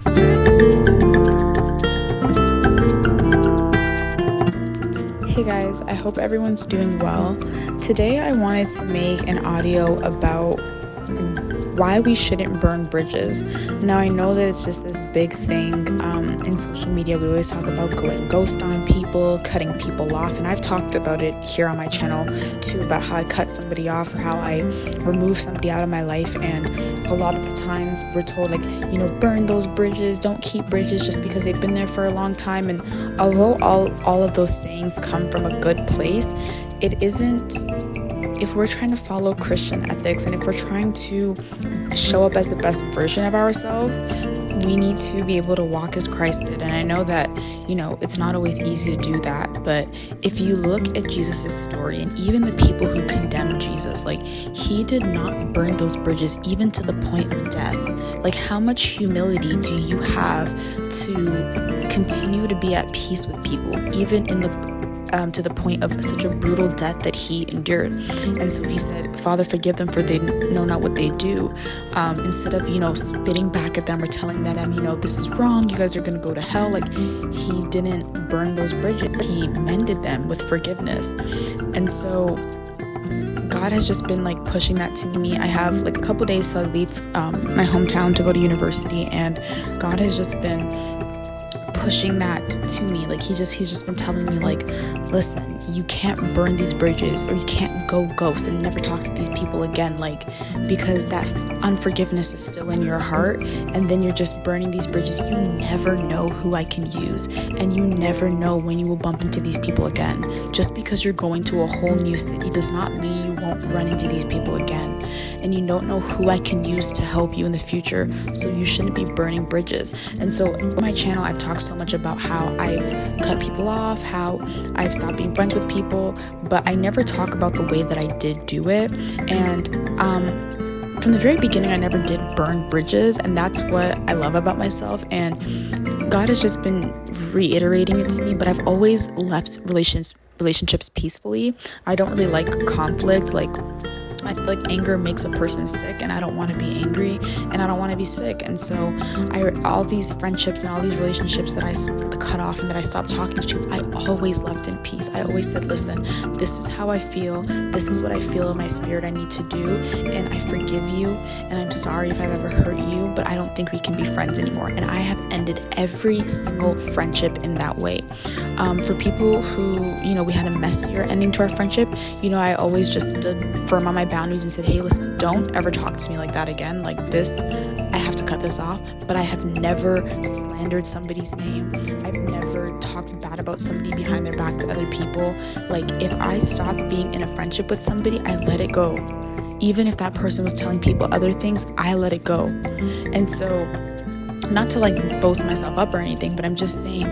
Hey guys, I hope everyone's doing well. Today I wanted to make an audio about why we shouldn't burn bridges. Now I know that it's just this big thing in social media. We always talk about going ghost on people, cutting people off, and I've talked about it here on my channel too, about how I cut somebody off or how I remove somebody out of my life. And a lot of the times we're told, like, burn those bridges, don't keep bridges just because they've been there for a long time. And although all of those sayings come from a good place, it isn't. If we're trying to follow Christian ethics and if we're trying to show up as the best version of ourselves, we need to be able to walk as Christ did. And I know that, it's not always easy to do that, but if you look at Jesus' story and even the people who condemned Jesus, like, he did not burn those bridges even to the point of death. Like, how much humility do you have to continue to be at peace with people, even in the to the point of such a brutal death that he endured? And so he said, Father, forgive them, for they know not what they do. Instead of, spitting back at them or telling them, this is wrong, you guys are going to go to hell. Like, he didn't burn those bridges. He mended them with forgiveness. And so God has just been pushing that to me. I have a couple days till I leave my hometown to go to university, and God has just been pushing that to me. He's just been telling me, listen, you can't burn these bridges, or you can't go ghost and never talk to these people again, because that unforgiveness is still in your heart, and then you're just burning these bridges. You never know who I can use, and you never know when you will bump into these people again. Just because you're going to a whole new city does not mean you won't run into these people again, and you don't know who I can use to help you in the future, so you shouldn't be burning bridges. And so on my channel, I've talked so much about how I've cut people off, how I've stopped being friends with people, but I never talk about the way that I did do it. And from the very beginning, I never did burn bridges, and that's what I love about myself. And God has just been reiterating it to me, but I've always left relationships peacefully. I don't really like conflict. I feel like anger makes a person sick, and I don't want to be angry, and I don't want to be sick. And so all these friendships and all these relationships that I cut off and that I stopped talking to, I always left in peace. I always said, listen, this is how I feel. This is what I feel in my spirit I need to do, and I forgive you, and I'm sorry if I've ever hurt you, but I don't think we can be friends anymore. And I have ended every single friendship in that way. For people who, we had a messier ending to our friendship, I always just stood firm on my boundaries and said, hey, listen, don't ever talk to me like that again. This, I have to cut this off. But I have never slandered somebody's name. I've never talked bad about somebody behind their back to other people. If I stopped being in a friendship with somebody, I let it go. Even if that person was telling people other things, I let it go. And so, not to boast myself up or anything, but I'm just saying,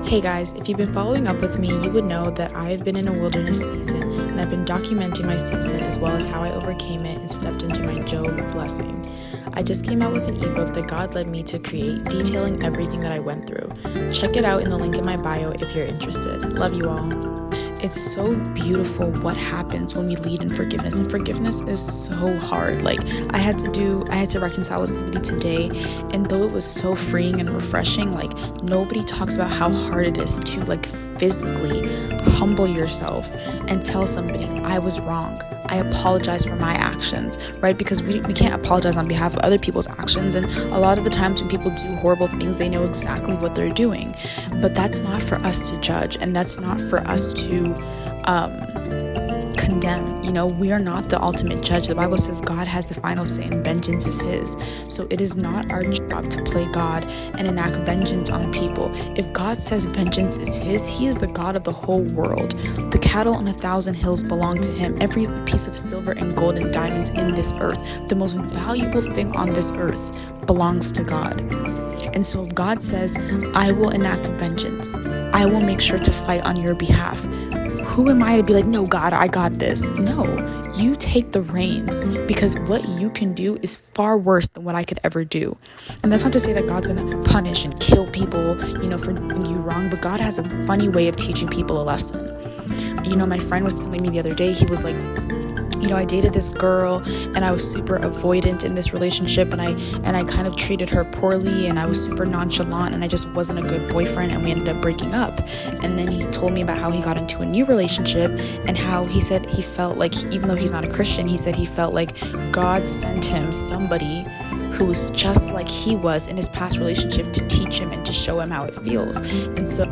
hey guys, if you've been following up with me, you would know that I've been in a wilderness season, and I've been documenting my season as well as how I overcame it and stepped into my Job blessing. I just came out with an ebook that God led me to create, detailing everything that I went through. Check it out in the link in my bio if you're interested. Love you all. It's so beautiful what happens when we lead in forgiveness, and forgiveness is so hard. I had to reconcile with somebody today, and though it was so freeing and refreshing, nobody talks about how hard it is to physically humble yourself and tell somebody, I was wrong, I apologize for my actions, right? Because we can't apologize on behalf of other people's actions, and a lot of the times when people do horrible things, they know exactly what they're doing. But that's not for us to judge, and that's not for us to condemn. We are not the ultimate judge. The Bible says God has the final say and vengeance is his. So it is not our job to play God and enact vengeance on people. If God says vengeance is his, he is the God of the whole world. The cattle on 1,000 hills belong to him. Every piece of silver and gold and diamonds in this earth, the most valuable thing on this earth, belongs to God. And so if God says, I will enact vengeance, I will make sure to fight on your behalf, who am I to be like, no, God, I got this? No, you take the reins, because what you can do is far worse than what I could ever do. And that's not to say that God's going to punish and kill people, for doing you wrong, but God has a funny way of teaching people a lesson. My friend was telling me the other day, he was like, I dated this girl and I was super avoidant in this relationship, and I kind of treated her poorly, and I was super nonchalant, and I just wasn't a good boyfriend, and we ended up breaking up. And then he told me about how he got into a new relationship, and how he said he felt like, even though he's not a Christian, he said he felt like God sent him somebody who was just like he was in his past relationship to teach him and to show him how it feels. And so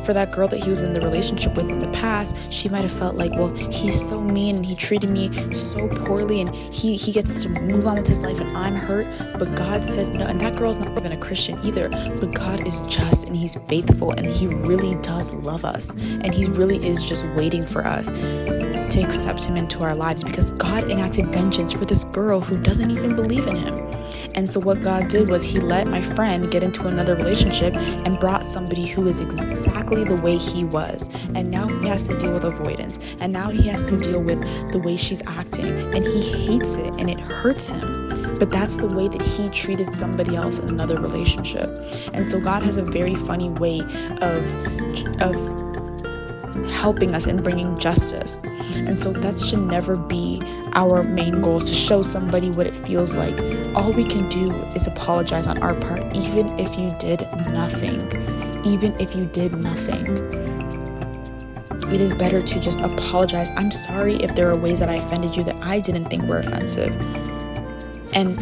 for that girl that he was in the relationship with in the past, she might have felt like, well, he's so mean and he treated me so poorly, and he gets to move on with his life and I'm hurt. But God said no. And that girl's not even a Christian either, but God is just and he's faithful, and he really does love us, and he really is just waiting for us to accept him into our lives, because God enacted vengeance for this girl who doesn't even believe in him. And so what God did was he let my friend get into another relationship and brought somebody who is exactly the way he was. And now he has to deal with avoidance. And now he has to deal with the way she's acting. And he hates it and it hurts him. But that's the way that he treated somebody else in another relationship. And so God has a very funny way of helping us and bringing justice. And so that should never be our main goal, is to show somebody what it feels like. All we can do is apologize on our part, even if you did nothing. Even if you did nothing. It is better to just apologize. I'm sorry if there are ways that I offended you that I didn't think were offensive. And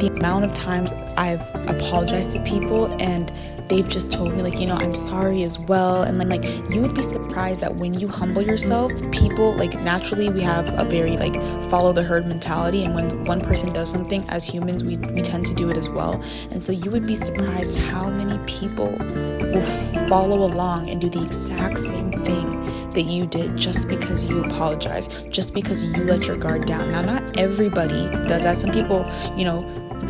the amount of times I've apologized to people and they've just told me, like, I'm sorry as well. And then, like, you would be surprised that when you humble yourself, people, like, naturally we have a very, like, follow the herd mentality. And when one person does something, as humans, we tend to do it as well. And so you would be surprised how many people will follow along and do the exact same thing that you did, just because you apologize, just because you let your guard down. Now, not everybody does that. Some people,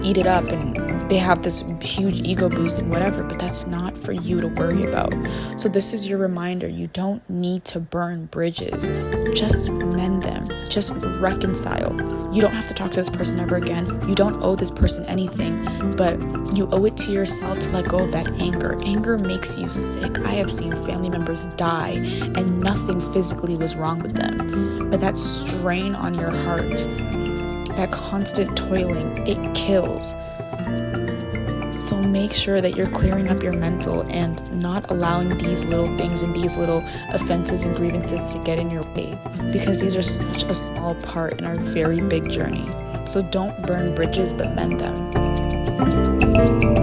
eat it up and they have this huge ego boost and whatever, but that's not for you to worry about. So this is your reminder. You don't need to burn bridges. Just mend them. Just reconcile. You don't have to talk to this person ever again. You don't owe this person anything, but you owe it to yourself to let go of that anger. Anger makes you sick. I have seen family members die and nothing physically was wrong with them, but that strain on your heart, that constant toiling, it kills. So make sure that you're clearing up your mental and not allowing these little things and these little offenses and grievances to get in your way, because these are such a small part in our very big journey. So don't burn bridges, but mend them.